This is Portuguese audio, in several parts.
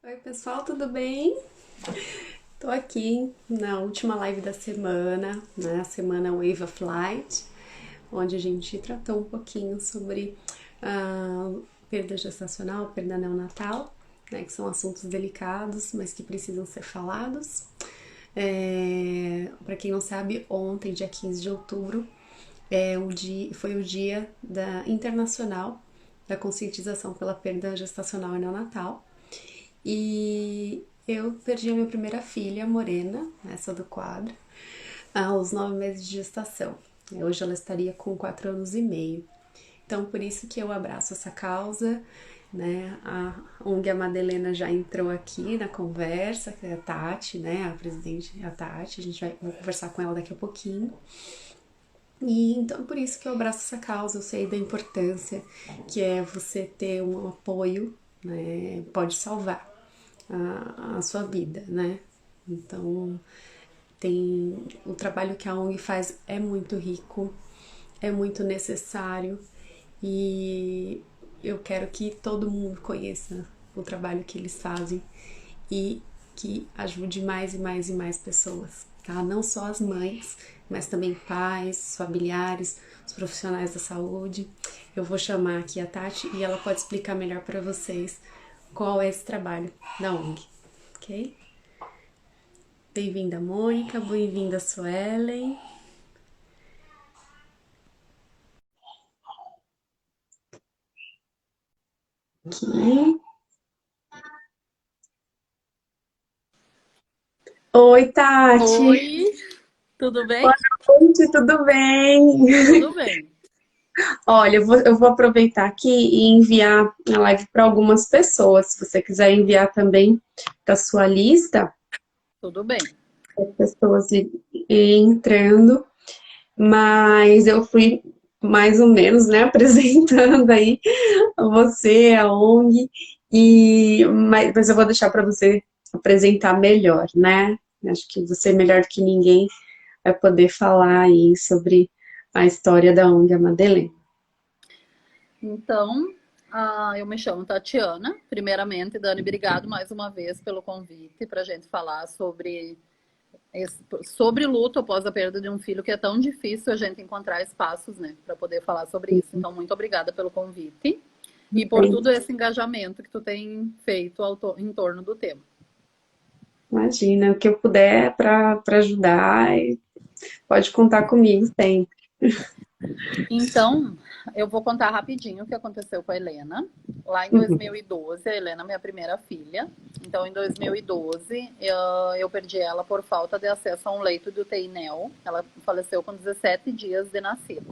Oi, pessoal, tudo bem? Tô aqui na última live da semana, né? A semana Wave of Light, onde a gente tratou um pouquinho sobre perda gestacional, perda neonatal, né? Que são assuntos delicados, mas que precisam ser falados. Para quem não sabe, ontem, dia 15 de outubro, foi o dia internacional da conscientização pela perda gestacional e neonatal. E eu perdi a minha primeira filha, Morena, essa do quadro, aos 9 meses de gestação. Hoje ela estaria com 4 anos e meio. Então, por isso que eu abraço essa causa, né? A ONG A Madalena já entrou aqui na conversa, que é a Tati, né? A presidente, a Tati, vou conversar com ela daqui a pouquinho. E então, por isso que eu abraço essa causa, eu sei da importância que é você ter um apoio, né? Pode salvar a sua vida, né? Então, tem o trabalho que a ONG faz é muito rico, é muito necessário e eu quero que todo mundo conheça o trabalho que eles fazem e que ajude mais e mais e mais pessoas, tá? Não só as mães, mas também pais, familiares, os profissionais da saúde. Eu vou chamar aqui a Tati e ela pode explicar melhor para vocês qual é esse trabalho da ONG, ok? Bem-vinda, Mônica. Bem-vinda, Suelen. Aqui. Oi, Tati. Oi, tudo Boa bem? noite, tudo bem? Tudo bem, Olha, eu vou aproveitar aqui e enviar a live para algumas pessoas. Se você quiser enviar também para sua lista, tudo bem. as pessoas entrando. Mas eu fui mais ou menos, né, apresentando aí você, a ONG, mas eu vou deixar para você apresentar melhor, né? Acho que você, melhor que ninguém, vai poder falar aí sobre a história da ONG A Madeleine. Então, eu me chamo Tatiana. Primeiramente, Dani, obrigado mais uma vez pelo convite para a gente falar sobre luto após a perda de um filho, que é tão difícil a gente encontrar espaços, né, para poder falar sobre isso. Então, muito obrigada pelo convite e por todo esse engajamento que tu tem feito em torno do tema. Imagina, o que eu puder para ajudar, pode contar comigo sempre. Então, eu vou contar rapidinho o que aconteceu com a Helena. Lá em Uhum. 2012, a Helena é minha primeira filha. Então, em 2012, eu perdi ela por falta de acesso a um leito de UTI neo. Ela faleceu com 17 dias de nascida.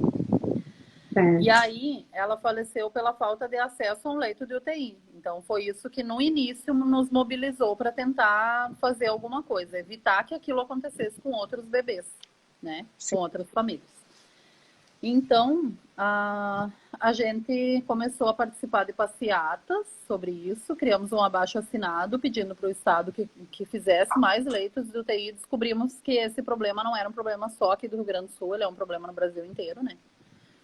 E Certo. aí, ela faleceu pela falta de acesso a um leito de UTI. Então, foi isso que no início nos mobilizou para tentar fazer alguma coisa, evitar que aquilo acontecesse com outros bebês, né? Com Sim. outras famílias. Então, a gente começou a participar de passeatas sobre isso, criamos um abaixo-assinado pedindo para o Estado que fizesse mais leitos de UTI. Descobrimos que esse problema não era um problema só aqui do Rio Grande do Sul, ele é um problema no Brasil inteiro, né?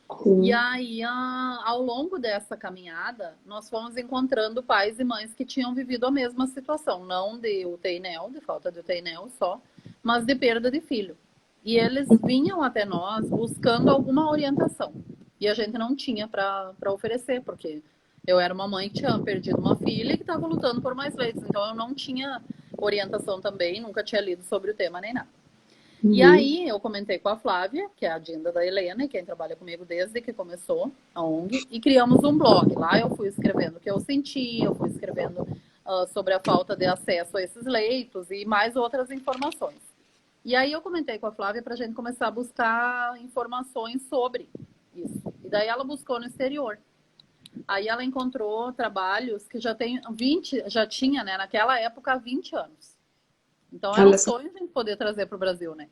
E Sim. aí, ao longo dessa caminhada, nós fomos encontrando pais e mães que tinham vivido a mesma situação, não de UTI neo, de falta de UTI neo só, mas de perda de filho. E eles vinham até nós buscando alguma orientação. E a gente não tinha para oferecer, porque eu era uma mãe que tinha perdido uma filha e que estava lutando por mais leitos. Então eu não tinha orientação também, nunca tinha lido sobre o tema nem nada. E Uhum. aí eu comentei com a Flávia, que é a Dinda da Helena, quem trabalha comigo desde que começou a ONG, e criamos um blog. Lá eu fui escrevendo o que eu senti, eu fui escrevendo sobre a falta de acesso a esses leitos e mais outras informações. E aí eu comentei com a Flávia para a gente começar a buscar informações sobre isso. E daí ela buscou no exterior. Aí ela encontrou trabalhos que já tem 20, já tinha, né, naquela época, 20 anos. Então era um Olha só. sonho a gente poder trazer para o Brasil, né?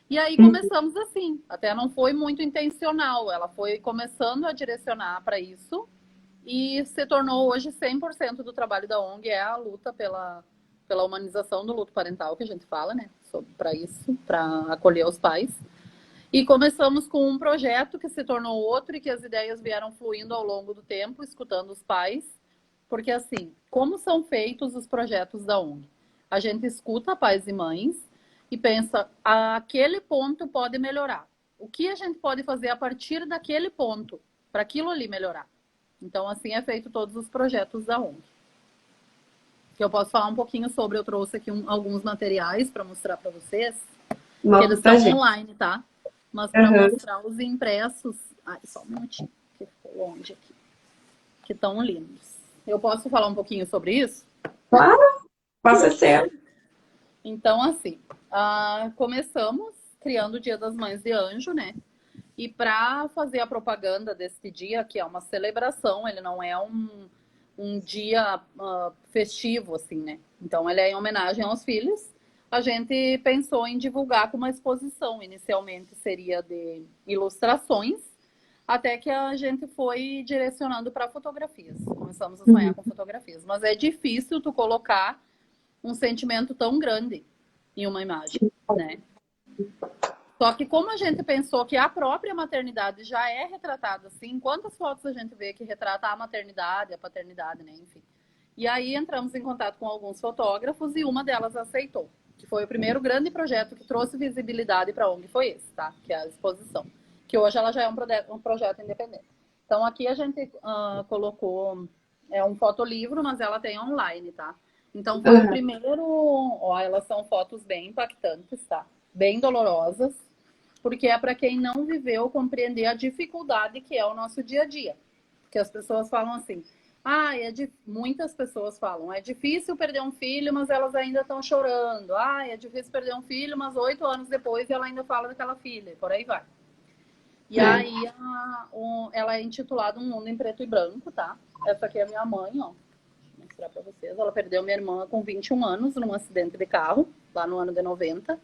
E aí Uhum. começamos assim. Até não foi muito intencional, ela foi começando a direcionar para isso e se tornou hoje 100% do trabalho da ONG é a luta pela humanização do luto parental, que a gente fala, né? Para isso, para acolher os pais. E começamos com um projeto que se tornou outro e que as ideias vieram fluindo ao longo do tempo, escutando os pais. Porque, assim, como são feitos os projetos da ONG. A gente escuta pais e mães e pensa, aquele ponto pode melhorar. O que a gente pode fazer a partir daquele ponto para aquilo ali melhorar? Então, assim é feito todos os projetos da ONG. Que eu posso falar um pouquinho sobre, eu trouxe aqui alguns materiais para mostrar para vocês, que eles estão online, tá? Mas para mostrar os impressos... Ai, só um minutinho, que ficou longe aqui. Que estão lindos. Eu posso falar um pouquinho sobre isso? Claro, passa certo. Então, assim, começamos criando o Dia das Mães de Anjo, né? E para fazer a propaganda desse dia, que é uma celebração, ele não é um dia festivo, assim, né? Então, ele é em homenagem aos filhos. A gente pensou em divulgar com uma exposição. Inicialmente seria de ilustrações, até que a gente foi direcionando para fotografias. Começamos a sonhar com fotografias. Mas é difícil tu colocar um sentimento tão grande em uma imagem, né? Só que como a gente pensou que a própria maternidade já é retratada assim, quantas fotos a gente vê que retrata a maternidade, a paternidade, né? Enfim. E aí entramos em contato com alguns fotógrafos e uma delas aceitou, que foi o primeiro grande projeto que trouxe visibilidade para a ONG, foi esse, tá? Que é a exposição. Que hoje ela já é um projeto independente. Então aqui a gente colocou, é um fotolivro, mas ela tem online, tá? Então foi o primeiro, ó, elas são fotos bem impactantes, tá? Bem dolorosas, porque é para quem não viveu compreender a dificuldade que é o nosso dia a dia. Porque as pessoas falam assim, muitas pessoas falam, é difícil perder um filho, mas elas ainda estão chorando. É difícil perder um filho, mas 8 anos depois ela ainda fala daquela filha, e por aí vai. E aí ela é intitulada Um Mundo em Preto e Branco, tá? Essa aqui é a minha mãe, ó. Vou mostrar pra vocês. Ela perdeu minha irmã com 21 anos num acidente de carro, lá no ano de 90.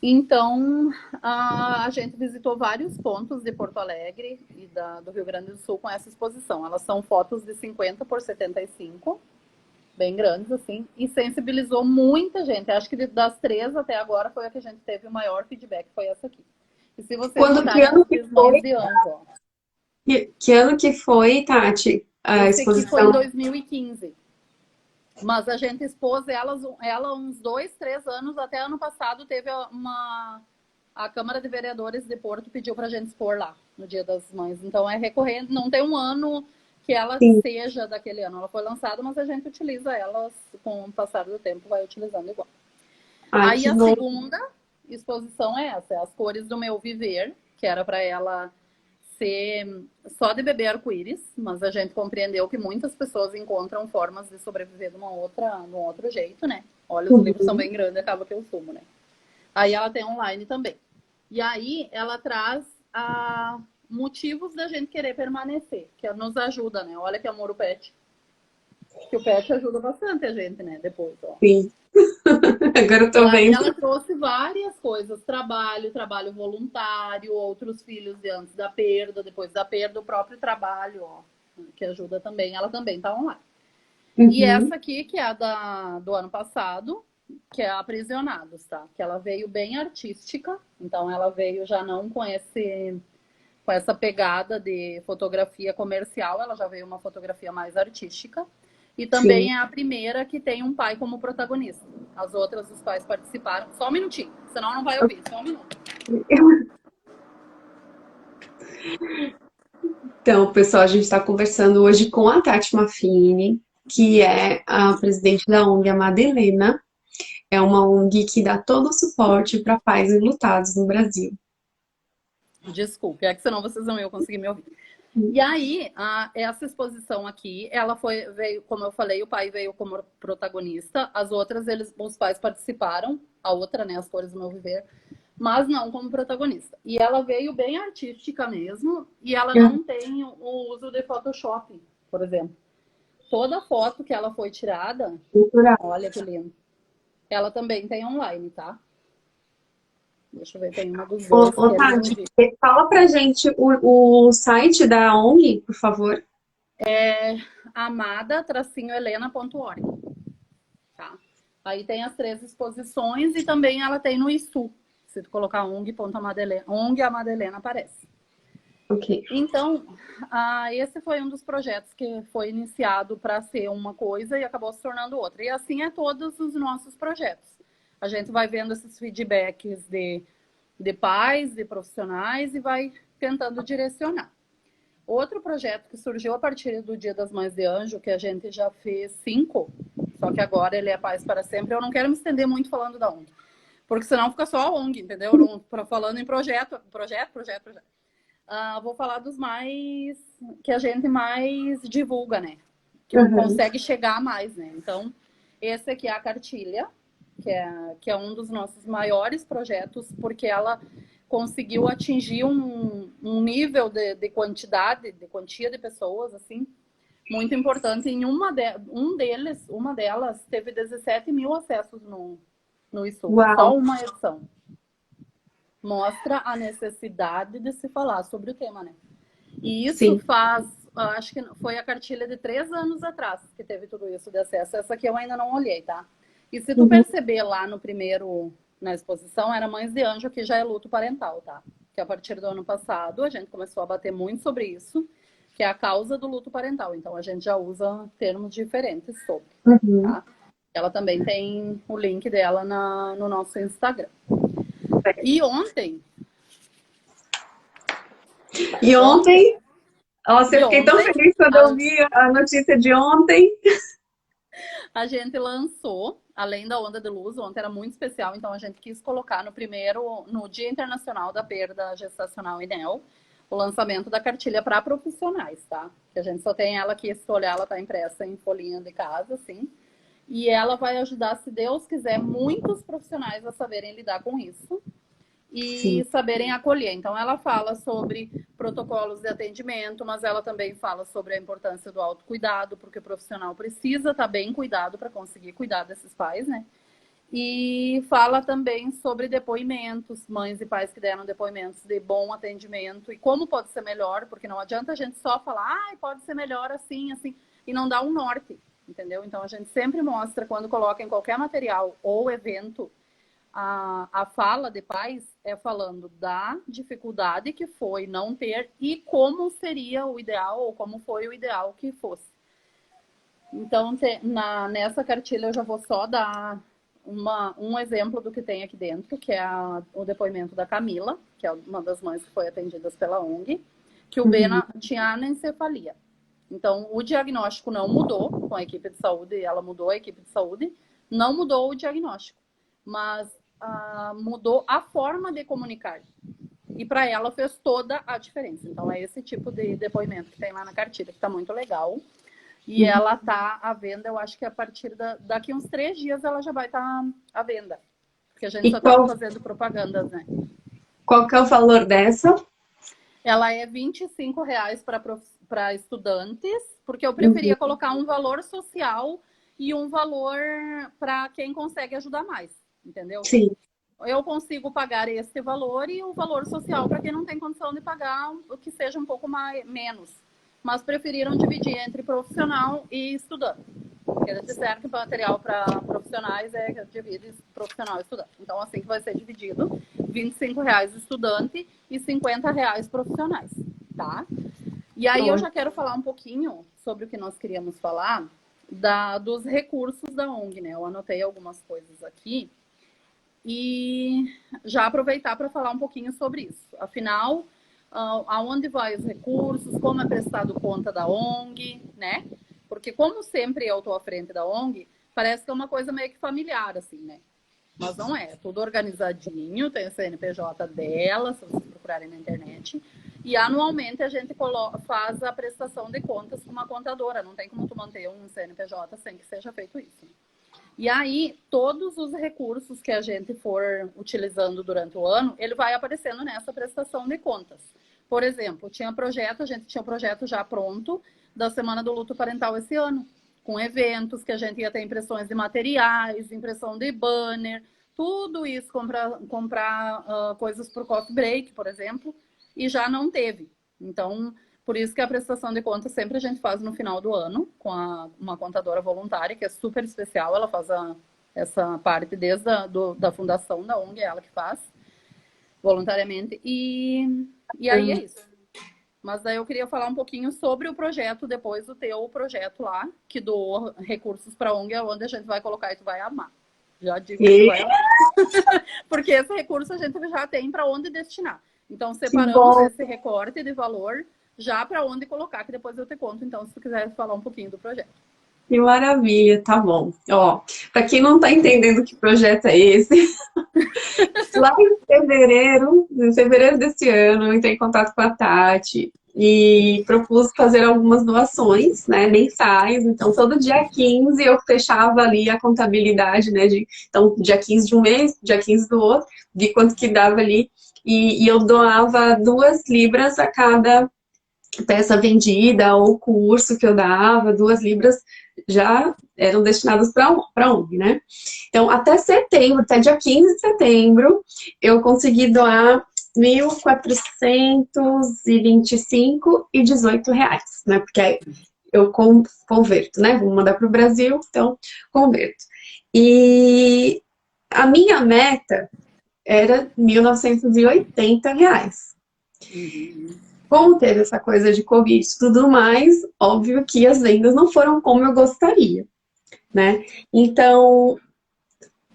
Então, a gente visitou vários pontos de Porto Alegre e do Rio Grande do Sul com essa exposição. Elas são fotos de 50 por 75, bem grandes, assim, e sensibilizou muita gente. Acho que das 3 até agora foi a que a gente teve o maior feedback, foi essa aqui. E se vocês Que ano que foi? de anjo, ó. Que ano que foi, Tati, a Esse aqui foi exposição? em 2015. Mas a gente expôs ela uns 2, 3 anos, até ano passado teve a Câmara de Vereadores de Porto pediu pra gente expor lá, no Dia das Mães. Então é recorrente, não tem um ano que ela seja daquele ano. Ela foi lançada, mas a gente utiliza ela com o passar do tempo, vai utilizando igual. Aí a segunda exposição é essa, é As Cores do Meu Viver, que era para ela ser só de bebê arco-íris, mas a gente compreendeu que muitas pessoas encontram formas de sobreviver de um outro jeito, né? Olha, os livros são bem grandes, acaba que eu sumo, né? Aí ela tem online também. E aí ela traz motivos da gente querer permanecer, que nos ajuda, né? Olha que amor o pet. Que o pet ajuda bastante a gente, né? Depois, ó. Sim. Agora eu tô vendo. E aí ela trouxe várias coisas, trabalho voluntário, outros filhos de antes da perda, depois da perda, o próprio trabalho, ó, que ajuda também, ela também tá online. E essa aqui, que é a do ano passado, que é Aprisionados, tá? Que ela veio bem artística, então ela veio já não com essa pegada de fotografia comercial, ela já veio uma fotografia mais artística. E também é a primeira que tem um pai como protagonista. As outras, os pais participaram. Só um minutinho, senão não vai ouvir. Só um minuto. Então, pessoal, a gente está conversando hoje com a Tati Maffini, que é a presidente da ONG Amada Helena. É uma ONG que dá todo o suporte para pais enlutados no Brasil. Desculpe, é que senão vocês não iam conseguir me ouvir. E aí, essa exposição aqui, ela veio, como eu falei, o pai veio como protagonista, as outras, os pais participaram, a outra, né, As Cores do Meu Viver, mas não como protagonista. E ela veio bem artística mesmo, e ela não tem o uso de Photoshop, por exemplo. Toda foto que ela foi tirada, olha que lindo, ela também tem online, tá? Deixa eu ver, tem uma dos dois. Tati, fala pra gente o site da ONG, por favor. É amada-helena.org. Tá? Aí tem as 3 exposições e também ela tem no ISU. Se tu colocar ONG Amada Helena aparece. Ok. Então, esse foi um dos projetos que foi iniciado para ser uma coisa e acabou se tornando outra. E assim é todos os nossos projetos. A gente vai vendo esses feedbacks de pais, de profissionais e vai tentando direcionar. Outro projeto que surgiu a partir do Dia das Mães de Anjo, que a gente já fez 5, só que agora ele é Paz para Sempre. Eu não quero me estender muito falando da ONG, porque senão fica só a ONG, entendeu? Falando em projeto. Vou falar dos mais que a gente mais divulga, né? Que Uhum. consegue chegar mais, né? Então, esse aqui é a cartilha, que é um dos nossos maiores projetos, porque ela conseguiu atingir um nível de quantidade, de quantia de pessoas, assim, muito importante. Em uma delas teve 17 mil acessos no eSoul, Uau. só uma edição. Mostra a necessidade de se falar sobre o tema, né? E isso Sim. faz, acho que foi a cartilha de 3 anos atrás que teve tudo isso de acesso. Essa aqui eu ainda não olhei, tá? E se tu Uhum. perceber lá na exposição, era Mães de Anjo, que já é luto parental, tá? Que a partir do ano passado a gente começou a bater muito sobre isso, que é a causa do luto parental. Então a gente já usa termos diferentes sobre, Uhum. tá? Ela também tem o link dela no nosso Instagram. E ontem, E ontem, nossa, eu e fiquei tão ontem feliz quando eu vi a notícia de ontem. a gente lançou, além da Onda de Luz, ontem era muito especial, então a gente quis colocar no Dia Internacional da Perda Gestacional e NEL, o lançamento da cartilha para profissionais, tá? Que a gente só tem ela aqui, se tu olhar, ela tá impressa em folhinha de casa, assim. E ela vai ajudar, se Deus quiser, muitos profissionais a saberem lidar com isso Sim. e saberem acolher. Então, ela fala sobre protocolos de atendimento, mas ela também fala sobre a importância do autocuidado, porque o profissional precisa estar bem cuidado para conseguir cuidar desses pais, né? E fala também sobre depoimentos, mães e pais que deram depoimentos de bom atendimento e como pode ser melhor, porque não adianta a gente só falar, pode ser melhor assim, assim, e não dar um norte, entendeu? Então, a gente sempre mostra, quando coloca em qualquer material ou evento, a fala de pais é falando da dificuldade que foi não ter e como seria o ideal ou como foi o ideal que fosse. Então, nessa cartilha eu já vou só dar um exemplo do que tem aqui dentro, que é o depoimento da Camila, que é uma das mães que foi atendidas pela ONG, que o Uhum. Bena tinha anencefalia. Então, o diagnóstico não mudou com a equipe de saúde, ela mudou a equipe de saúde, não mudou o diagnóstico, mas mudou a forma de comunicar. E para ela fez toda a diferença. Então, é esse tipo de depoimento que tem lá na cartilha, que está muito legal. E Uhum. ela está à venda, eu acho que a partir daqui uns 3 dias ela já vai estar à venda. Porque a gente E só estava fazendo propagandas, né? qual que é o valor dessa? Ela é R$ 25 para estudantes, porque eu Uhum. preferia colocar um valor social e um valor para quem consegue ajudar mais, entendeu? Sim. Eu consigo pagar esse valor e o valor social para quem não tem condição de pagar o que seja um pouco menos. Mas preferiram dividir entre profissional e estudante. Porque eles disseram que o material para profissionais divide profissional e estudante. Então, assim que vai ser dividido, R$ 25 estudante e R$ 50 profissionais, tá? E aí eu já quero falar um pouquinho sobre o que nós queríamos falar dos recursos da ONG, né? Eu anotei algumas coisas aqui e já aproveitar para falar um pouquinho sobre isso. Afinal, aonde vai os recursos, como é prestado conta da ONG, né? Porque como sempre eu estou à frente da ONG, parece que é uma coisa meio que familiar, assim, né? Mas não é, tudo organizadinho, tem o CNPJ dela, se vocês procurarem na internet. E anualmente a gente faz a prestação de contas com uma contadora. Não tem como tu manter um CNPJ sem que seja feito isso. E aí, todos os recursos que a gente for utilizando durante o ano, ele vai aparecendo nessa prestação de contas. Por exemplo, a gente tinha um projeto já pronto da Semana do Luto Parental esse ano, com eventos que a gente ia ter impressões de materiais, impressão de banner, tudo isso, comprar coisas para o coffee break, por exemplo, e já não teve. Então, por isso que a prestação de contas sempre a gente faz no final do ano, com uma contadora voluntária, que é super especial. Ela faz essa parte desde da fundação da ONG, é ela que faz, voluntariamente. E aí é isso. Mas daí eu queria falar um pouquinho sobre o projeto, depois do teu projeto lá, que doou recursos para a ONG, onde a gente vai colocar e tu vai amar. Já digo que tu vai amar. Porque esse recurso a gente já tem para onde destinar. Então, separamos esse recorte de valor já para onde colocar, que depois eu te conto, então, se tu quiser falar um pouquinho do projeto. Que maravilha, tá bom. Ó, para quem não está entendendo que projeto é esse, lá em fevereiro desse ano, eu entrei em contato com a Tati e propus fazer algumas doações, né, mensais. Então, todo dia 15 eu fechava ali a contabilidade, né, então, dia 15 de um mês, dia 15 do outro, vi quanto que dava ali, e eu doava 2 libras a cada peça vendida ou curso que eu dava, 2 libras já eram destinadas para a ONG, né? Então, até setembro, até dia 15 de setembro, eu consegui doar 1.425,18 reais, né? Porque aí eu converto, né? Vou mandar para o Brasil, então converto. E a minha meta era 1.980 reais. Como teve essa coisa de Covid e tudo mais, óbvio que as vendas não foram como eu gostaria, né? Então,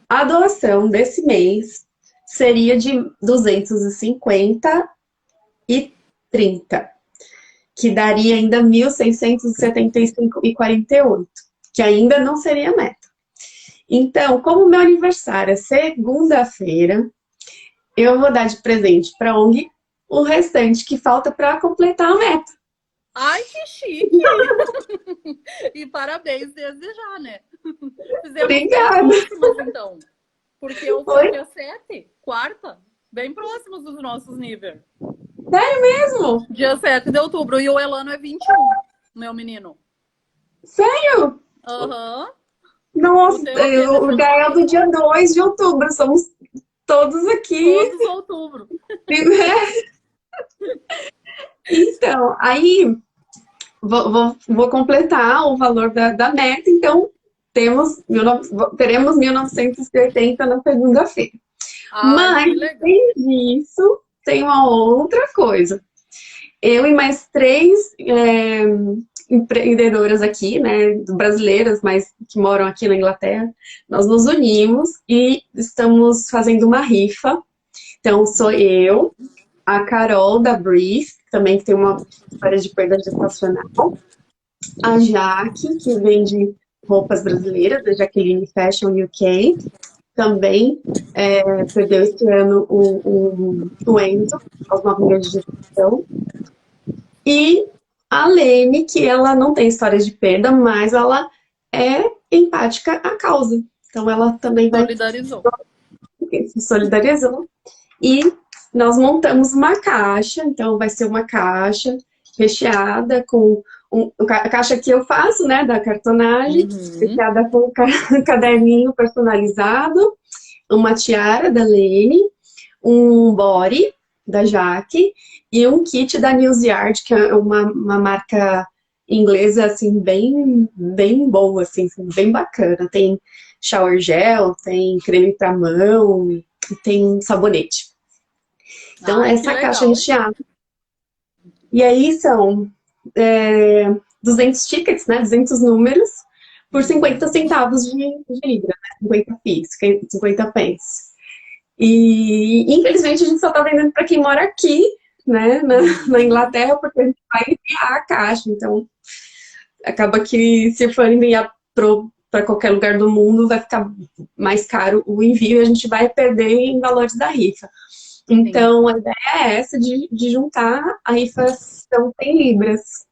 a doação desse mês seria de 250,30, que daria ainda 1.675,48, que ainda não seria meta. Então, como meu aniversário é segunda-feira, eu vou dar de presente para a ONG o restante que falta para completar a meta. Ai, que chique! E parabéns desde já, né? Fizemos bem próximas, então. Porque eu fui dia 7, quarta, bem próximos dos nossos níveis. Sério mesmo? Dia 7 de outubro. E o Elano é 21, meu menino. Sério? Aham. Nossa, O o Gael do dia 2 de outubro. Somos todos aqui. Todos outubro. Então, aí vou completar o valor da meta. Então, teremos 1.980 na segunda-feira. Mas, além disso, tem uma outra coisa. Eu e mais 3 empreendedoras aqui, né, brasileiras, mas que moram aqui na Inglaterra, nós nos unimos e estamos fazendo uma rifa. Então, sou eu, a Carol da Brief, também que tem uma história de perda gestacional, a Jaque, que vende roupas brasileiras, da Jaqueline Fashion UK, também perdeu este ano o Enzo, aos 9 meses de gestação. E a Lene, que ela não tem história de perda, mas ela é empática à causa. Então ela também se solidarizou. E nós montamos uma caixa, então vai ser uma caixa recheada com a caixa que eu faço, né, da cartonagem, recheada com um caderninho personalizado, uma tiara da Lene, um body da Jaque e um kit da Newsyard, que é uma marca inglesa, assim, bem boa, assim, bem bacana. Tem shower gel, tem creme pra mão, tem sabonete. Então, essa caixa recheada. E aí são 200 tickets, né, 200 números, por 50 centavos de libra, né, 50 pence, 50 pence. E, infelizmente, a gente só tá vendendo para quem mora aqui, né, na Inglaterra, porque a gente vai enviar a caixa. Então, acaba que se for enviar para qualquer lugar do mundo, vai ficar mais caro o envio e a gente vai perder em valores da rifa. Então, a ideia é essa, de juntar a rifa são 100 libras,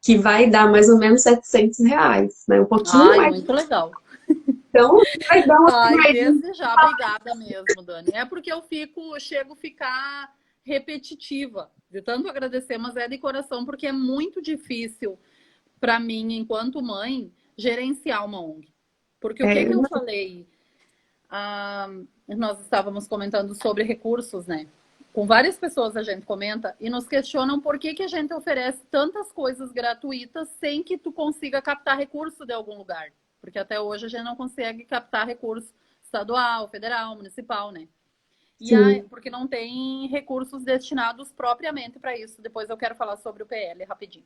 que vai dar mais ou menos 700 reais, né? Um pouquinho mais. Muito legal. Então, vai dar uma... desde já, obrigada mesmo, Dani. É porque eu chego a ficar repetitiva de tanto agradecer, mas é de coração, porque é muito difícil para mim, enquanto mãe, gerenciar uma ONG. Porque o que eu falei? Nós estávamos comentando sobre recursos, né? Com várias pessoas a gente comenta e nos questionam por que a gente oferece tantas coisas gratuitas sem que tu consiga captar recurso de algum lugar. Porque até hoje a gente não consegue captar recurso estadual, federal, municipal, né? sim, Porque não tem recursos destinados propriamente para isso. Depois eu quero falar sobre o PL rapidinho.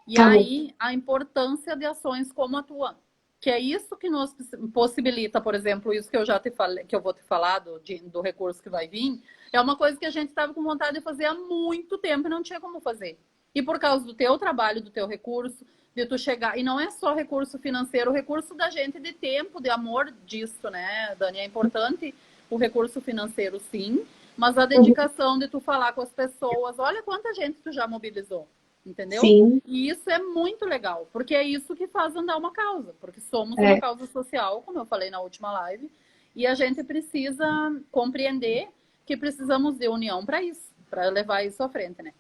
E tá bom. aí a importância de ações como a tua, que é isso que nos possibilita, por exemplo, isso que eu já te falei, que eu vou te falar do recurso que vai vir, é uma coisa que a gente estava com vontade de fazer há muito tempo e não tinha como fazer. E por causa do teu trabalho, do teu recurso, de tu chegar, e não é só recurso financeiro, o recurso da gente de tempo, de amor disso, né, Dani? É importante o recurso financeiro, sim, mas a Uhum. dedicação de tu falar com as pessoas, olha quanta gente tu já mobilizou, entendeu? Sim, E isso é muito legal, porque é isso que faz andar uma causa, porque somos uma é, causa social, como eu falei na última live, e a gente precisa compreender que precisamos de união para isso, para levar isso à frente, né?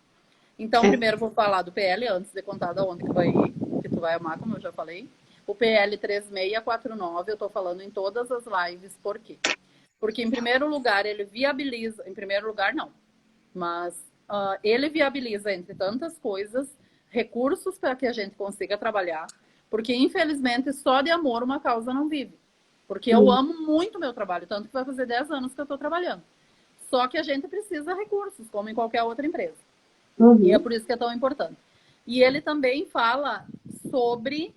Então, é. primeiro vou falar do PL, antes de contar da onde que vai ir, que tu vai amar, como eu já falei. O PL 3649, eu estou falando em todas as lives, por quê? Porque, em primeiro lugar, ele viabiliza, em primeiro lugar, não, mas ele viabiliza, entre tantas coisas, recursos para que a gente consiga trabalhar, porque, infelizmente, só de amor uma causa não vive. Porque eu Hum. amo muito o meu trabalho, tanto que vai fazer 10 anos que eu estou trabalhando. Só que a gente precisa de recursos, como em qualquer outra empresa. E é Uhum. por isso que é tão importante. E ele também fala sobre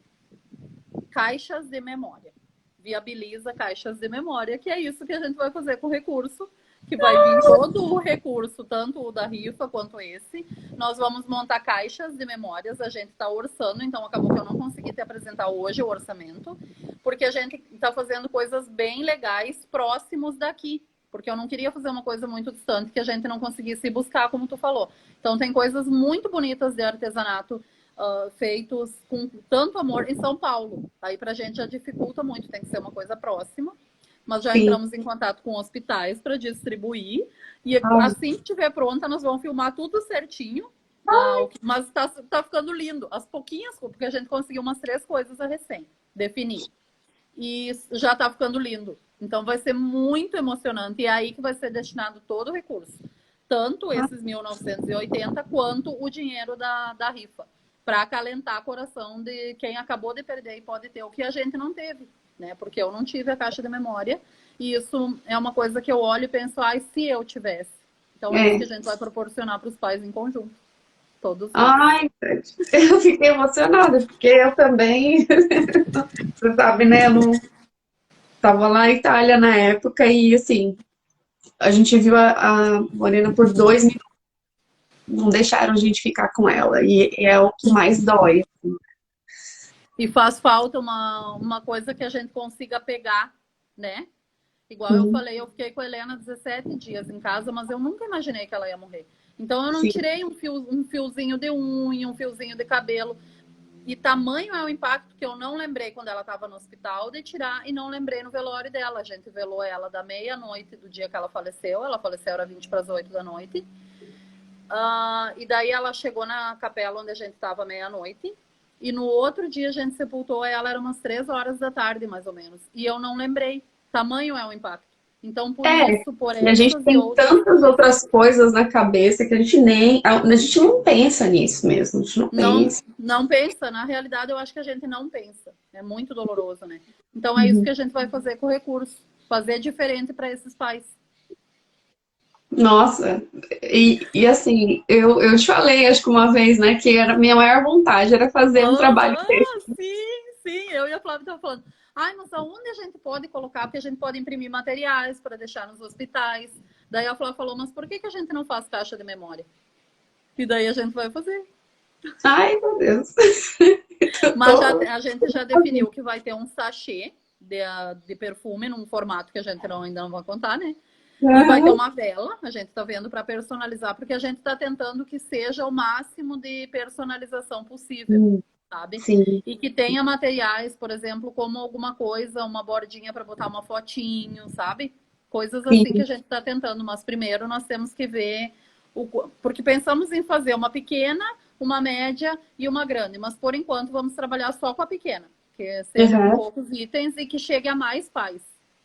caixas de memória. Viabiliza caixas de memória, que é isso que a gente vai fazer com o recurso, que vai vir todo o recurso, tanto o da rifa quanto esse. Nós vamos montar caixas de memórias, a gente está orçando, então acabou que eu não consegui te apresentar hoje o orçamento, porque a gente está fazendo coisas bem legais próximos daqui, porque eu não queria fazer uma coisa muito distante que a gente não conseguisse buscar, como tu falou. Então tem coisas muito bonitas de artesanato feitos com tanto amor em São Paulo. Aí pra gente já dificulta muito, tem que ser uma coisa próxima. Mas já Sim. entramos em contato com hospitais para distribuir. E Ai, assim que estiver pronta, nós vamos filmar tudo certinho. Mas tá ficando lindo. As pouquinhas, porque a gente conseguiu umas 3 coisas a recém definir. E já tá ficando lindo. Então vai ser muito emocionante. E é aí que vai ser destinado todo o recurso. Tanto esses 1980 quanto o dinheiro da rifa. Para acalentar o coração de quem acabou de perder e pode ter o que a gente não teve. Né? Porque eu não tive a caixa de memória. E isso é uma coisa que eu olho e penso, ai, se eu tivesse. Então é isso que é. a gente vai proporcionar para os pais em conjunto. Todos nós. Ai, eu fiquei emocionada, porque eu também, você sabe, né? Eu não tava lá na Itália na época e assim, a gente viu a Morena por 2 minutos, não deixaram a gente ficar com ela, e é o que mais dói. E faz falta uma coisa que a gente consiga pegar, né? Igual eu Sim, falei, eu fiquei com a Helena 17 dias em casa, mas eu nunca imaginei que ela ia morrer. Então eu não sim, tirei um fiozinho de unha, um fiozinho de cabelo. E tamanho é o impacto que eu não lembrei quando ela estava no hospital de tirar e não lembrei no velório dela. A gente velou ela da meia-noite do dia que ela faleceu. Ela faleceu era 20 para as 8 da noite. E daí ela chegou na capela onde a gente estava meia-noite. E no outro dia a gente sepultou ela, era umas 3 horas da tarde, mais ou menos. E eu não lembrei. Tamanho é o impacto. Então, por é. isso, por E a gente essas e tem outras tantas coisas, outras coisas na cabeça que a gente não pensa nisso mesmo, a gente não não, pensa. não pensa. Na realidade, eu acho que a gente não pensa. É muito doloroso, né? Então, é isso Uhum. que a gente vai fazer com o recurso. Fazer diferente para esses pais. Nossa, e assim, eu te falei, acho que uma vez, né, que era a minha maior vontade era fazer um trabalho Aham, sim, sim. Eu e a Flávia estavam falando. Ai, mas aonde a gente pode colocar? Porque a gente pode imprimir materiais para deixar nos hospitais. Daí a Flávia falou, mas por que a gente não faz caixa de memória? E daí a gente vai fazer. Ai, meu Deus. Eu Mas tô... a gente já definiu que vai ter um sachê de perfume num formato que a gente ainda não vai contar, né? E vai ter Aham, uma vela, a gente está vendo para personalizar, porque a gente está tentando que seja o máximo de personalização possível, sabe? sim, E que tenha materiais, por exemplo, como alguma coisa, uma bordinha para botar uma fotinho, sabe? Coisas assim que sim, a gente está tentando, mas primeiro nós temos que ver porque pensamos em fazer uma pequena, uma média e uma grande, mas por enquanto vamos trabalhar só com a pequena, que seja com aham, poucos itens e que chegue a mais pais,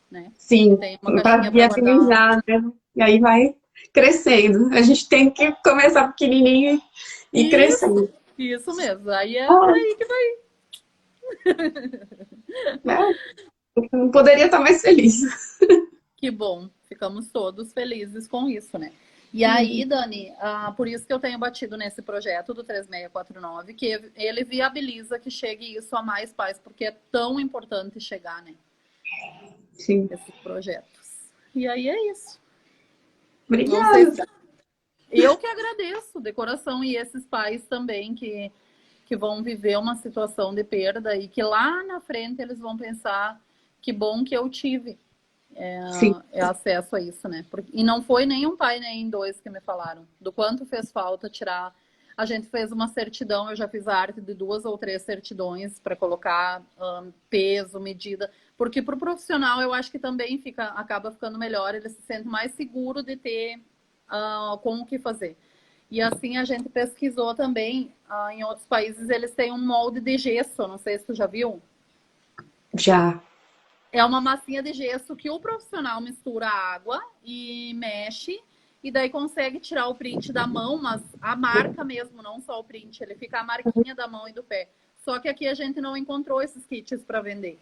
né? Que sim, tenha uma para caixinha para guardar. viabilizar, né? E aí vai crescendo. A gente tem que começar pequenininho e Isso, crescendo. isso mesmo. Aí é por Ah, aí que vai. né? Eu não poderia estar mais feliz. Que bom. ficamos todos felizes com isso, né? E aí, Dani, por isso que eu tenho batido nesse projeto do 3649, que ele viabiliza que chegue isso a mais pais, porque é tão importante chegar, né? Sim. Esses projetos. E aí é isso. Não sei Obrigada. se... Eu que agradeço de coração, e esses pais também que vão viver uma situação de perda e que lá na frente eles vão pensar que bom que eu tive Sim. acesso a isso, né? E não foi nem um pai nem dois que me falaram do quanto fez falta tirar. A gente fez uma certidão, eu já fiz a arte de 2 ou 3 certidões para colocar peso, medida, porque para o profissional eu acho que também acaba ficando melhor, ele se sente mais seguro de ter com o que fazer. E assim a gente pesquisou também, em outros países eles têm um molde de gesso, não sei se tu já viu. Já. É uma massinha de gesso que o profissional mistura água e mexe, e daí consegue tirar o print da mão, mas a marca mesmo, não só o print, ele fica a marquinha da mão e do pé. Só que aqui a gente não encontrou esses kits para vender,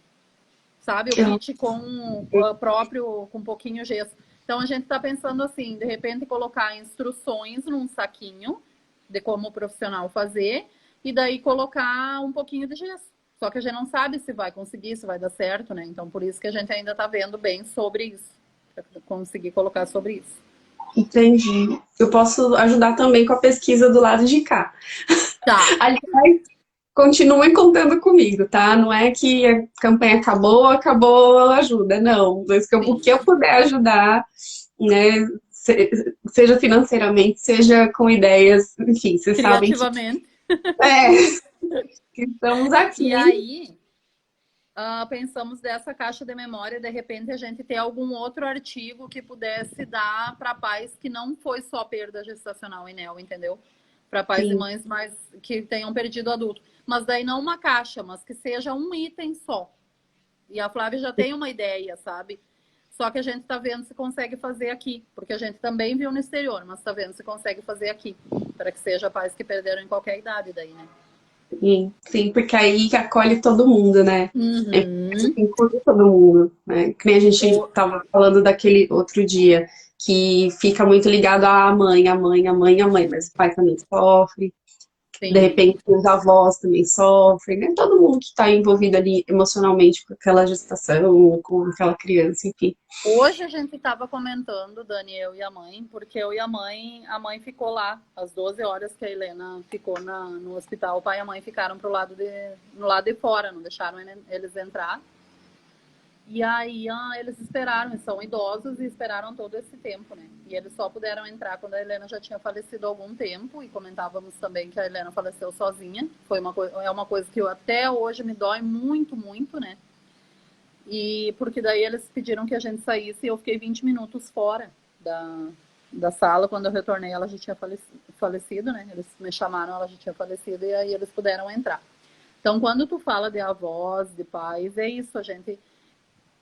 sabe? O kit com o próprio, com um pouquinho gesso. Então a gente está pensando assim, de repente colocar instruções num saquinho de como o profissional fazer, e daí colocar um pouquinho de gesso. Só que a gente não sabe se vai conseguir, se vai dar certo, né? Então por isso que a gente ainda está vendo bem sobre isso, para conseguir colocar sobre isso. Entendi. Eu posso ajudar também com a pesquisa do lado de cá. Tá. Aliás, continue contando comigo, tá? Não é que a campanha acabou, acabou a ajuda. Não. Mas o que Sim. eu puder ajudar, né? Seja financeiramente, seja com ideias, enfim, vocês sabem que Criativamente. é, que estamos E aqui. aí, pensamos dessa caixa de memória, de repente a gente ter algum outro artigo que pudesse dar para pais que não foi só perda gestacional e neo, entendeu? Para pais e Sim, mães mais que tenham perdido adulto. Mas daí não uma caixa, mas que seja um item só. E a Flávia já tem uma ideia, sabe? Só que a gente está vendo se consegue fazer aqui, porque a gente também viu no exterior, mas está vendo se consegue fazer aqui, para que seja pais que perderam em qualquer idade daí, né? sim, porque aí acolhe todo mundo, né? É importante Uhum. que inclui todo mundo, né? Que nem a gente O... estava falando daquele outro dia, que fica muito ligado à mãe, a mãe, a mãe, a mãe, mas o pai também sofre, de Sim. repente os avós também sofrem, né? Todo mundo que está envolvido ali emocionalmente com aquela gestação, com aquela criança, enfim. Hoje a gente estava comentando, Dani, eu e a mãe, porque eu e a mãe ficou lá, às 12 horas que a Helena ficou no hospital, o pai e a mãe ficaram no lado de fora, não deixaram eles entrar. E aí eles esperaram, eles são idosos e esperaram todo esse tempo, né? E eles só puderam entrar quando a Helena já tinha falecido há algum tempo, e comentávamos também que a Helena faleceu sozinha. É uma coisa que até hoje me dói muito, muito, né? E porque daí eles pediram que a gente saísse e eu fiquei 20 minutos fora da sala. Quando eu retornei, ela já tinha falecido, né? Eles me chamaram, ela já tinha falecido, e aí eles puderam entrar. Então, quando tu fala de avós, de pais, é isso, a gente...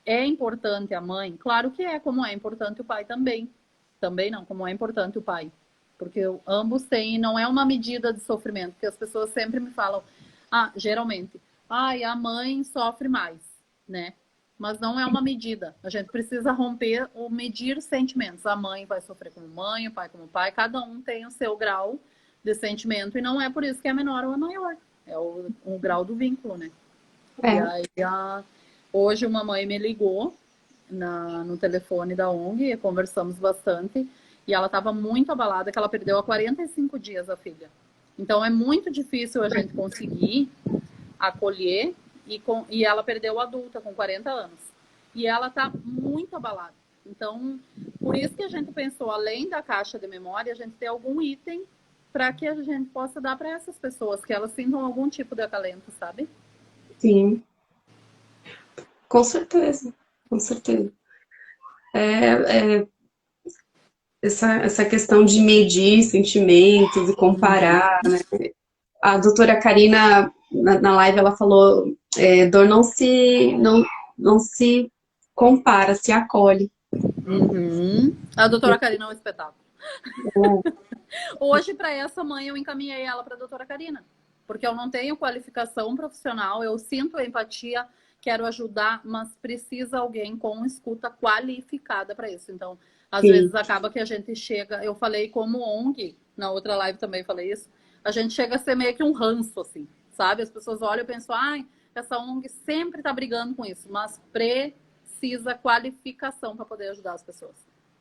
É importante a mãe? Claro que é, como é importante o pai também. Também não, como é importante o pai. Porque ambos têm, não é uma medida de sofrimento, porque as pessoas sempre me falam, geralmente, a mãe sofre mais, né? Mas não é uma medida. A gente precisa romper ou medir sentimentos. A mãe vai sofrer como mãe, o pai como pai, cada um tem o seu grau de sentimento, e não é por isso que é menor ou é maior. É o grau do vínculo, né? E É, aí, hoje uma mãe me ligou no telefone da ONG, e conversamos bastante, e ela estava muito abalada, que ela perdeu há 45 dias a filha. Então é muito difícil a gente conseguir acolher, e ela perdeu adulta com 40 anos. E ela está muito abalada. Então, por isso que a gente pensou, além da caixa de memória, a gente ter algum item para que a gente possa dar para essas pessoas, que elas sintam algum tipo de acalento, sabe? sim, com certeza, com certeza. Essa questão de medir sentimentos e Uhum. comparar, né? A doutora Karina, na live, ela falou, dor não se compara, se acolhe. Uhum. A doutora Karina é um espetáculo. Hoje, para essa mãe, eu encaminhei ela para a doutora Karina, porque eu não tenho qualificação profissional, eu sinto a empatia, quero ajudar, mas precisa alguém com escuta qualificada para isso. Então, às Sim, vezes acaba que a gente chega, eu falei como ONG, na outra live também falei isso, a gente chega a ser meio que um ranço, assim, sabe? As pessoas olham e pensam, ai, essa ONG sempre está brigando com isso, mas precisa qualificação para poder ajudar as pessoas.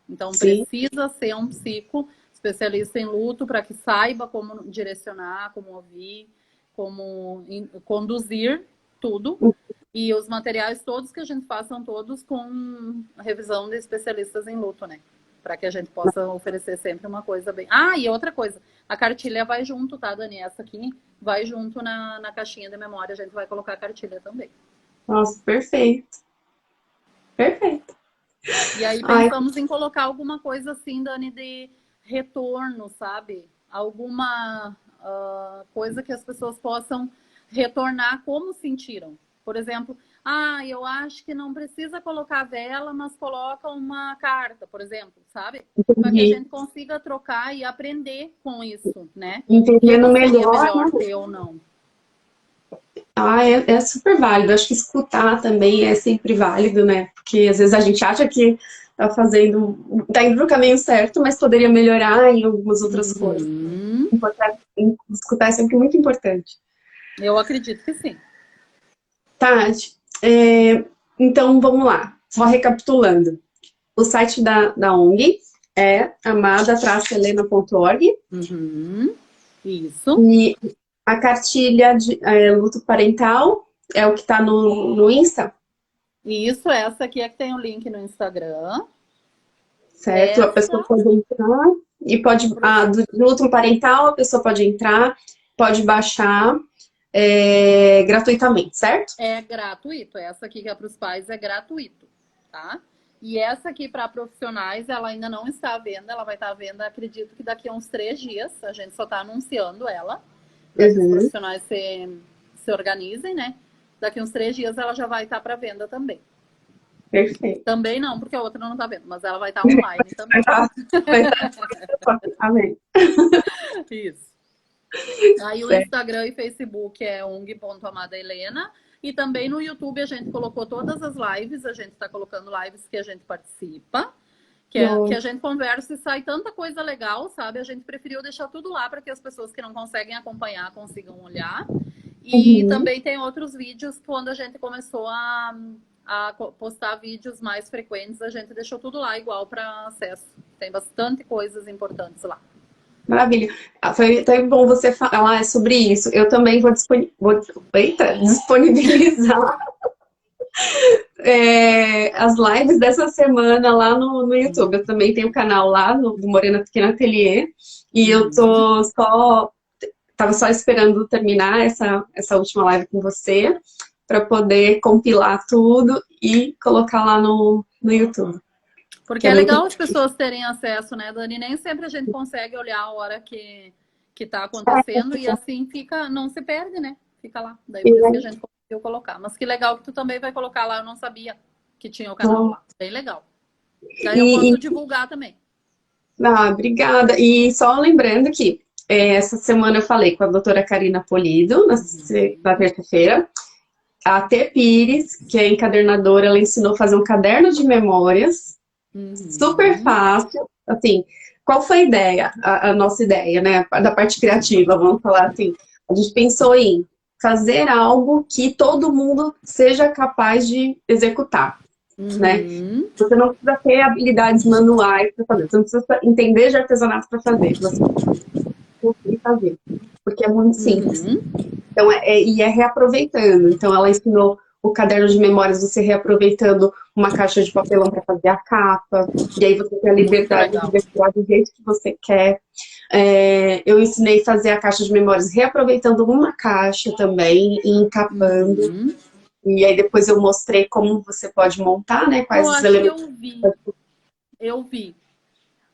Então, sim. precisa ser um psico especialista em luto para que saiba como direcionar, como ouvir, como conduzir tudo. E os materiais todos que a gente faz são todos com revisão de especialistas em luto, né? Para que a gente possa oferecer sempre uma coisa bem. Ah, e outra coisa, a cartilha vai junto, tá, Dani? Essa aqui vai junto na caixinha de memória, a gente vai colocar a cartilha também. Nossa, perfeito. Perfeito. E aí Ai, pensamos em colocar alguma coisa assim, Dani, de retorno, sabe? Alguma coisa que as pessoas possam retornar como sentiram. Por exemplo, eu acho que não precisa colocar vela, mas coloca uma carta, por exemplo, sabe? Para que a entendi. gente consiga trocar e aprender com isso, né? O que Entendendo que seria melhor, melhor né? ter ou não. É super válido. Acho que escutar também é sempre válido, né? Porque às vezes a gente acha que tá indo pro caminho certo, mas poderia melhorar em algumas outras coisas. Uhum. Escutar é sempre muito importante. Eu acredito que sim. Tati, então vamos lá. Só recapitulando. O site da ONG é amada-helena.org Uhum. Isso. e a cartilha de luto parental é o que está no Insta, Isso, essa aqui é que tem o link no Instagram. certo? A pessoa Essa, pode entrar e pode, do luto parental, a pessoa pode entrar, pode baixar gratuitamente, certo? é gratuito. Essa aqui que é para os pais é gratuito, tá? E essa aqui para profissionais, ela ainda não está à venda. Ela vai estar à venda, acredito que daqui a uns 3 dias. A gente só está anunciando ela para que os Uhum, profissionais se organizem, né? Daqui a uns 3 dias ela já vai estar para venda também. perfeito. Também não, porque a outra não está vendo, mas ela vai estar online também. Vai estar, amém. Isso. Aí o Certo. Instagram e Facebook é ong.amadahelena. E também no YouTube a gente colocou todas as lives, a gente está colocando lives que a gente participa, que a gente conversa e sai tanta coisa legal, sabe? A gente preferiu deixar tudo lá para que as pessoas que não conseguem acompanhar consigam olhar. E Uhum. também tem outros vídeos quando a gente começou a postar vídeos mais frequentes, a gente deixou tudo lá igual para acesso. Tem bastante coisas importantes lá. Maravilha. Foi tão bom você falar sobre isso. Eu também disponibilizar as lives dessa semana lá no YouTube. Eu também tenho um canal lá do Morena Pequena Ateliê e eu Uhum. tava só esperando terminar essa última live com você para poder compilar tudo e colocar lá no YouTube, Porque que é é muito legal as pessoas terem acesso, né, Dani? Nem sempre a gente consegue olhar a hora que tá acontecendo e assim fica, não se perde, né? Fica lá. Daí por isso que a gente conseguiu colocar. Mas que legal que tu também vai colocar lá, eu não sabia que tinha o canal lá. Bem legal. Daí eu e, posso e divulgar também. obrigada. E só lembrando que essa semana eu falei com a doutora Karina Polido, na Uhum. terça-feira. A T. Pires, que é encadernadora, ela ensinou a fazer um caderno de memórias, super Uhum. fácil. Assim, qual foi a ideia, a nossa ideia, né? Da parte criativa, vamos falar assim. A gente pensou em fazer algo que todo mundo seja capaz de executar, né? Uhum. Você não precisa ter habilidades manuais para fazer, você não precisa entender de artesanato para fazer, você consegue fazer, porque é muito simples. Uhum. Então, e é reaproveitando. Então, ela ensinou o caderno de memórias, você reaproveitando uma caixa de papelão para fazer a capa, e aí você tem a Muito liberdade de legal. decorar do jeito que você quer. Eu ensinei a fazer a caixa de memórias reaproveitando uma caixa também, e encapando. Uhum. E aí depois eu mostrei como você pode montar, né? Eu Quais os acho que elementos. eu vi. Eu vi.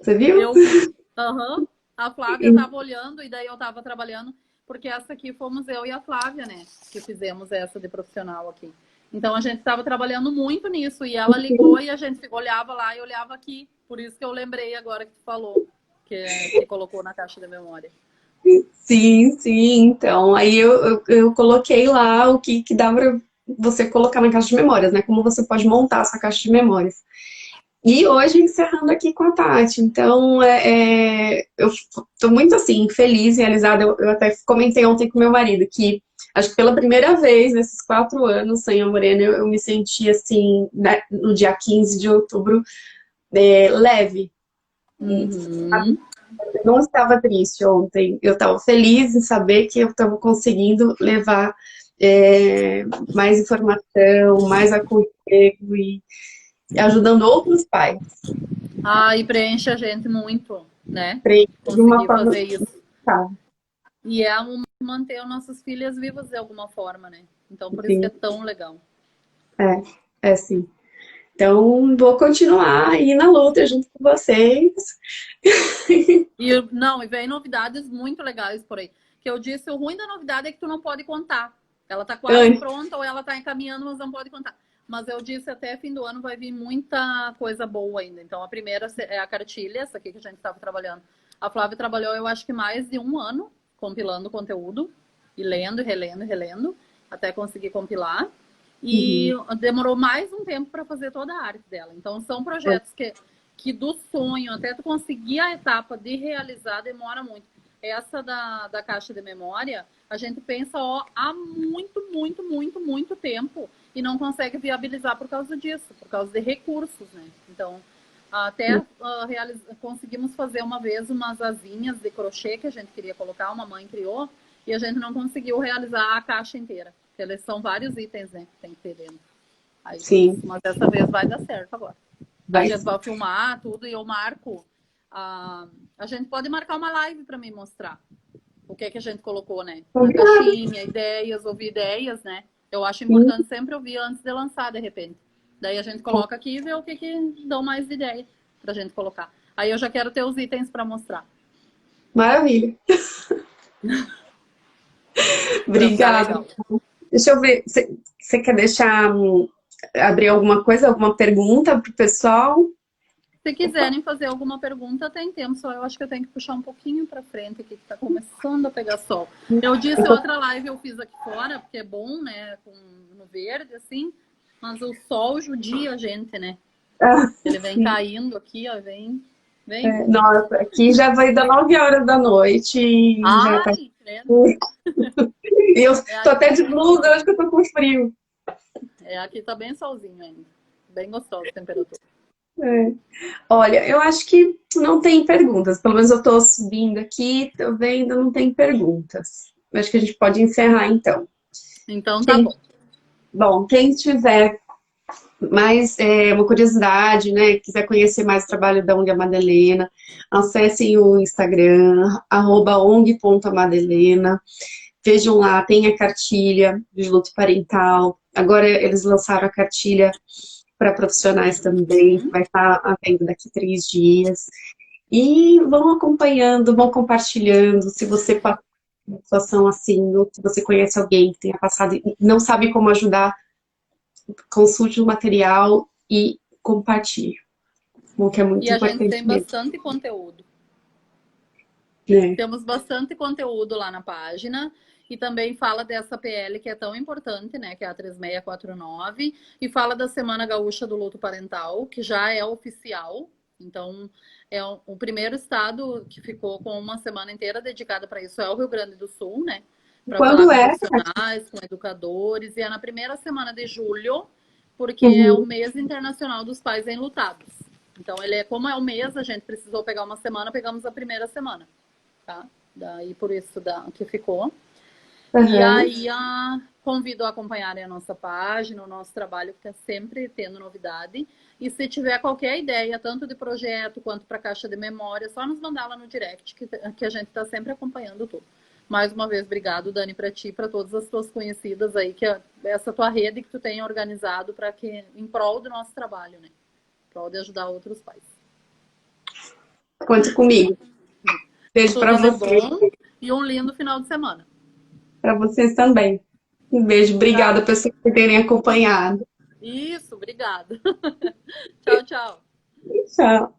Você viu? Eu vi. Aham. A Flávia estava olhando e daí eu estava trabalhando, porque essa aqui fomos eu e a Flávia, né? Que fizemos essa de profissional aqui. Então a gente estava trabalhando muito nisso e ela ligou e a gente olhava lá e olhava aqui. Por isso que eu lembrei agora que tu falou, que colocou na caixa da memória. Sim, sim. Então, aí eu coloquei lá o que dá você colocar na caixa de memórias, né? Como você pode montar a sua caixa de memórias. E hoje encerrando aqui com a Tati. Então, eu estou muito assim, feliz, realizada. Eu até comentei ontem com meu marido que acho que pela primeira vez nesses 4 anos sem a Morena, eu me senti assim, né, no dia 15 de outubro, leve. Uhum. Eu não estava triste ontem. Eu estava feliz em saber que eu estava conseguindo levar mais informação, mais aconchego e ajudando outros pais. Ah, e preenche a gente muito, né? De uma Conseguir forma fazer isso. tá, E é manter as nossas filhas vivas de alguma forma, né? Então, por isso que é sim, tão legal. sim. Então, vou continuar aí na luta junto com vocês. E não, e vem novidades muito legais por aí. Que eu disse, o ruim da novidade é que tu não pode contar. Ela tá quase Antes, pronta ou ela tá encaminhando, mas não pode contar. Mas eu disse até fim do ano vai vir muita coisa boa ainda. Então a primeira é a cartilha, essa aqui que a gente estava trabalhando. A Flávia trabalhou, eu acho que mais de 1 ano compilando conteúdo e lendo, relendo, relendo, até conseguir compilar. E uhum, demorou mais um tempo para fazer toda a arte dela. Então são projetos que do sonho até tu conseguir a etapa de realizar demora muito. Essa da caixa de memória, a gente pensa há muito, muito, muito, muito tempo e não consegue viabilizar por causa disso, por causa de recursos, né? Então, até conseguimos fazer uma vez umas asinhas de crochê que a gente queria colocar, uma mãe criou, e a gente não conseguiu realizar a caixa inteira. Porque eles são vários itens, né, que tem que ter dentro. Aí por isso, sim, mas dessa vez vai dar certo agora. A vai gente sim. vai filmar tudo e eu marco. A gente pode marcar uma live para me mostrar o que é que a gente colocou, né? Na Combinado, caixinha, ideias, ouvir ideias, né? Eu acho sim. importante sempre ouvir antes de lançar, de repente. Daí a gente coloca aqui e vê o que dão mais de ideia pra gente colocar. Aí eu já quero ter os itens para mostrar, Maravilha. para ficar Obrigada. legal. Deixa eu ver, você quer deixar abrir alguma coisa, alguma pergunta para o pessoal? Se quiserem fazer alguma pergunta, tem tempo. Só eu acho que eu tenho que puxar um pouquinho para frente aqui, que está começando a pegar sol. Eu disse outra live eu fiz aqui fora, porque é bom, né? No verde, assim. Mas o sol judia a gente, né? Ah, Ele vem sim. caindo aqui, ó, vem muito. Nossa, aqui já vai dar 9 horas da noite e já tá. Ai, credo. E eu tô Aqui até tá de bem blusa, solzinho. acho que eu tô com frio. Aqui tá bem solzinho ainda. Bem gostosa a temperatura. É. Olha, eu acho que não tem perguntas. Pelo menos eu tô subindo aqui, tô vendo, não tem perguntas. Acho que a gente pode encerrar então. Então tá Quem, bom. bom, quem tiver mais uma curiosidade, né, quiser conhecer mais o trabalho da ONG Madalena, acessem o Instagram, @ong.amadalena. Vejam lá, tem a cartilha de luto parental. Agora eles lançaram a cartilha para profissionais também, vai estar à venda daqui 3 dias. E vão acompanhando, vão compartilhando. Se você passa por uma situação assim, ou se você conhece alguém que tenha passado e não sabe como ajudar, consulte o material e compartilhe. O que é E muito a gente importante tem mesmo, bastante conteúdo. né? Temos bastante conteúdo lá na página e também fala dessa PL que é tão importante, né, que é a 3649, e fala da Semana Gaúcha do Luto Parental, que já é oficial. Então, é o primeiro estado que ficou com uma semana inteira dedicada para isso é o Rio Grande do Sul, né? Para falar Quando com é? profissionais, com educadores, e é na primeira semana de julho, porque é o Uhum. mês internacional dos pais enlutados. Então, como é o mês, a gente precisou pegar uma semana, pegamos a primeira semana, tá? Daí por isso que ficou. E Uhum. aí convido a acompanharem a nossa página, o nosso trabalho que está sempre tendo novidade. E se tiver qualquer ideia, tanto de projeto quanto para caixa de memória, é só nos mandar lá no direct, que a gente está sempre acompanhando tudo. Mais uma vez, obrigado, Dani, para ti, para todas as tuas conhecidas aí, essa tua rede que tu tem organizado para que em prol do nosso trabalho, né? Em prol de ajudar outros pais. Conte comigo. Beijo para Tudo de você, bom e um lindo final de semana. para vocês também. Um beijo, obrigada, Tchau. pessoal, por terem acompanhado. Isso, obrigada. Tchau, tchau. Tchau.